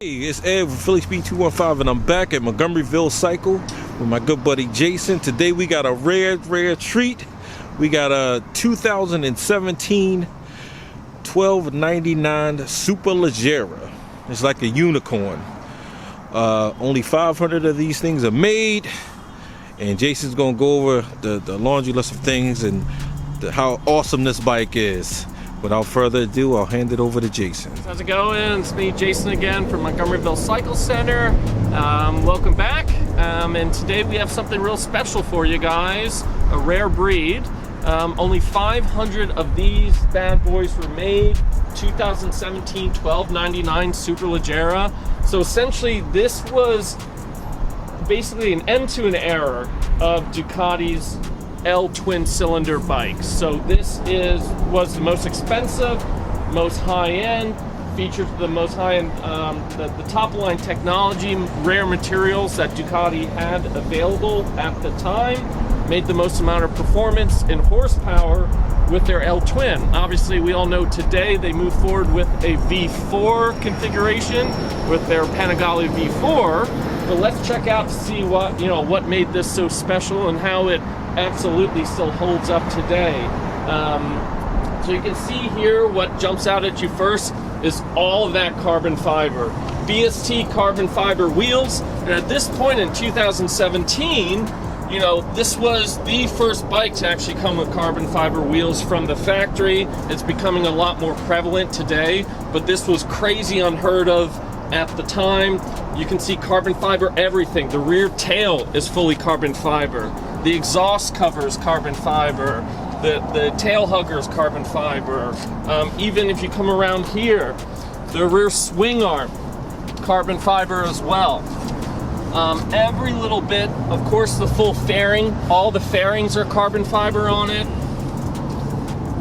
Hey, it's Ed from Philly Speed 215, and I'm back at Montgomeryville Cycle with my good buddy Jason. Today we got a rare treat. We got a 2017 1299 Superleggera. It's like a unicorn. Only 500 of these things are made, and Jason's gonna go over the laundry list of things and how awesome this bike is. Without further ado, I'll hand it over to Jason. How's it going? It's me, Jason, again from Montgomeryville Cycle Center. Welcome back. And today we have something real special for you guys, a rare breed. Only 500 of these bad boys were made. 2017 1299 Superleggera. So essentially this was basically an end to an era of Ducati's L twin cylinder bikes. So this was the most expensive, most high-end, features the most high-end, the top-line technology, rare materials that Ducati had available at the time, made the most amount of performance and horsepower with their L twin. Obviously, we all know today they move forward with a V4 configuration with their Panigale V4. But let's check out to see what made this so special and how it absolutely still holds up today. So you can see here what jumps out at you first is all of that carbon fiber. BST carbon fiber wheels. And at this point in 2017, this was the first bike to actually come with carbon fiber wheels from the factory. It's becoming a lot more prevalent today, but this was crazy unheard of at the time. You can see carbon fiber everything. The rear tail is fully carbon fiber. The exhaust cover is carbon fiber. The tail hugger is carbon fiber. Even if you come around here, the rear swing arm, carbon fiber as well. Every little bit, of course, the full fairing, all the fairings are carbon fiber on it.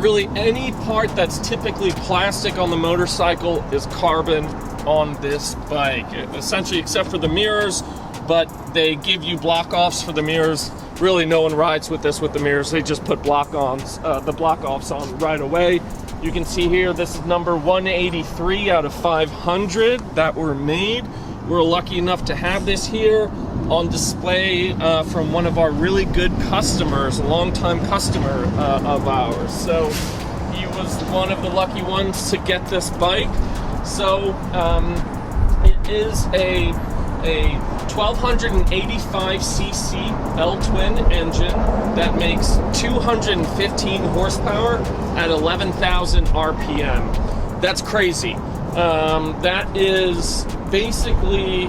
Really, any part that's typically plastic on the motorcycle is carbon on this bike, essentially, except for the mirrors, but they give you block offs for the mirrors. Really, no one rides with this with the mirrors. They just put the block offs on right away. You can see here, this is number 183 out of 500 that were made. We're lucky enough to have this here on display from one of our really good customers, a longtime customer of ours. So he was one of the lucky ones to get this bike. So it is a 1285cc L-twin engine that makes 215 horsepower at 11,000 RPM. That's crazy. That is basically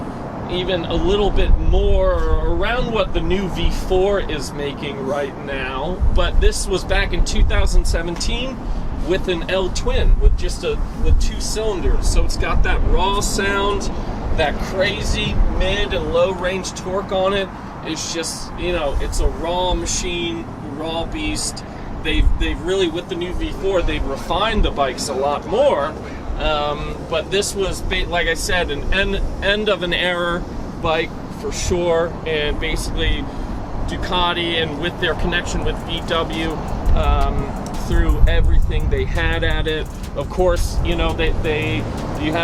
even a little bit more around what the new V4 is making right now. But this was back in 2017 with an L twin with with two cylinders. So it's got that raw sound, that crazy mid and low range torque on it. It's just, it's a raw machine, raw beast. They've really, with the new V4, they've refined the bikes a lot more. But this was, like I said, an end of an era bike for sure. And basically Ducati, and with their connection with VW, through everything they had at it. Of course, you have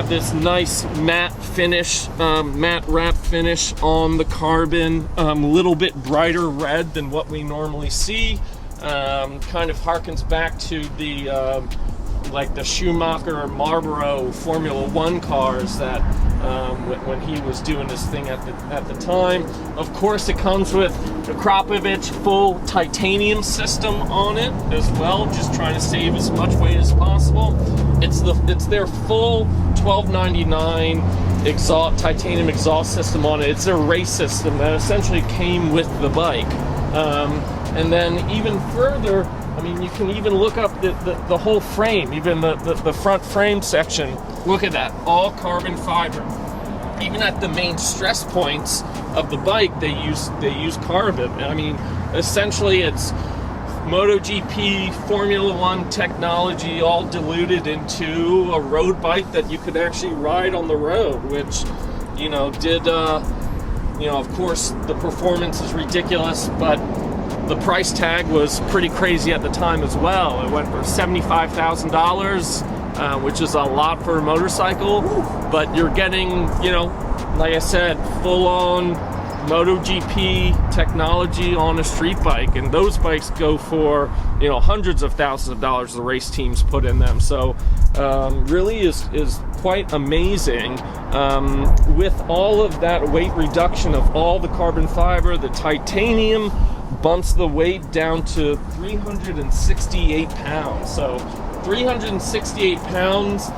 this nice matte finish, matte wrap finish on the carbon, a little bit brighter red than what we normally see. Kind of harkens back to the like the Schumacher or Marlboro Formula One cars that when he was doing this thing at the time. Of course, it comes with the Krapovich full titanium system on it as well, just trying to save as much weight as possible. It's their full 1299 titanium exhaust system on it. It's their race system that essentially came with the bike. And then even further, you can even look up the whole frame, even the front frame section. Look at that, all carbon fiber. Even at the main stress points of the bike, they use carbon. Essentially it's MotoGP, Formula One technology all diluted into a road bike that you could actually ride on the road, which, of course, the performance is ridiculous, but the price tag was pretty crazy at the time as well. It went for $75,000 which is a lot for a motorcycle, but you're getting, you know, like I said, full-on MotoGP technology on a street bike, and those bikes go for, you know, hundreds of thousands of dollars the race teams put in them. So really is quite amazing. With all of that weight reduction of all the carbon fiber, the titanium bumps the weight down to 368 pounds. So 368 pounds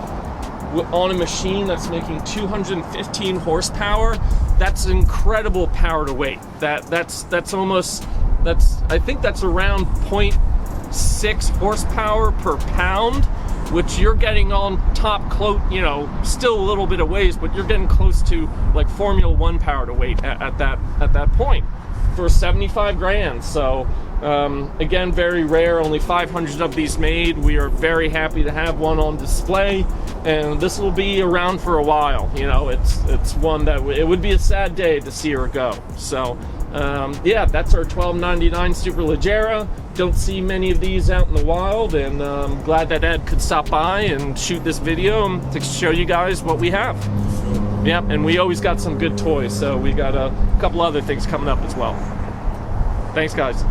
on a machine that's making 215 horsepower. That's incredible power to weight. That's I think that's around 0.6 horsepower per pound, which you're getting on top close, you know, still a little bit of ways, but you're getting close to like Formula One power to weight at that point for 75 grand. So again, very rare, only 500 of these made. We are very happy to have one on display, and this will be around for a while. You know, it's one that it would be a sad day to see her go. So yeah, that's our $12.99 Superleggera. Don't see many of these out in the wild, and I'm glad that Ed could stop by and shoot this video to show you guys what we have. Yep, and we always got some good toys, so we got a couple other things coming up as well. Thanks, guys.